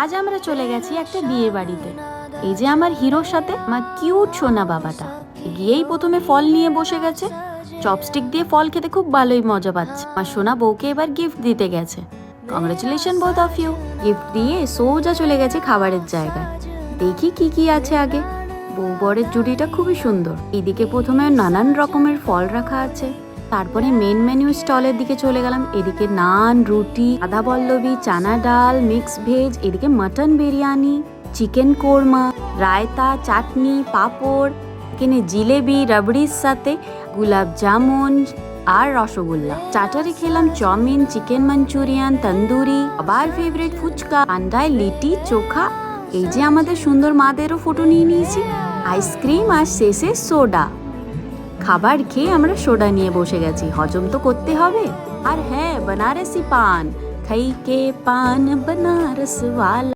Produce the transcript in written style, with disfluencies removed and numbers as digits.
আজ আমরা চলে গেছি একটা বিয়ে বাড়িতে। এই যে আমার হিরোর সাথে আমার কিউট সোনা বাবাটা গিয়েই প্রথমে ফল নিয়ে বসে গেছে। চপস্টিক দিয়ে ফল খেতে খুব ভালোই মজা পাচ্ছে। আমার সোনা বউকে এবার গিফট দিতে গেছে। Congratulation both of you. Gift দিয়ে সোজা চলে গেছে খাবারের জায়গায়। দেখি কি কি আছে আগে। বউ বরের জুড়িটা খুবই সুন্দর। এদিকে প্রথমে নানান রকমের ফল রাখা আছে। তারপরে মেন মেনু স্টলের দিকে চলে গেলাম। এদিকে নান, রুটি, আদা পল্লবী, চানা ডাল, মিক্স ভেজ, এদিকে মাটন বিরিয়ানি, চিকেন কোরমা, রায়তা, চাটনি, পাঁপড়, এখানে জিলেবি রাবড়ির সাথে গুলাব জামুন আর রসগোল্লা। চাটারে খেলাম চাউমিন, চিকেন মাঞ্চুরিয়ান, তন্দুরি, আবার ফেভারিট ফুচকা, আন্ডায় লিটি চোখা। এই যে আমাদের সুন্দর মাদেরও ফটো নিয়ে নিয়েছি। আইসক্রিম আর শেষে সোডা। খাবার খেয়ে আমরা সোডা নিয়ে বসে গেছি, হজম তো করতে হবে। আর হ্যাঁ, বানারসি পান, খাই কে পান বানারস ওয়ালা।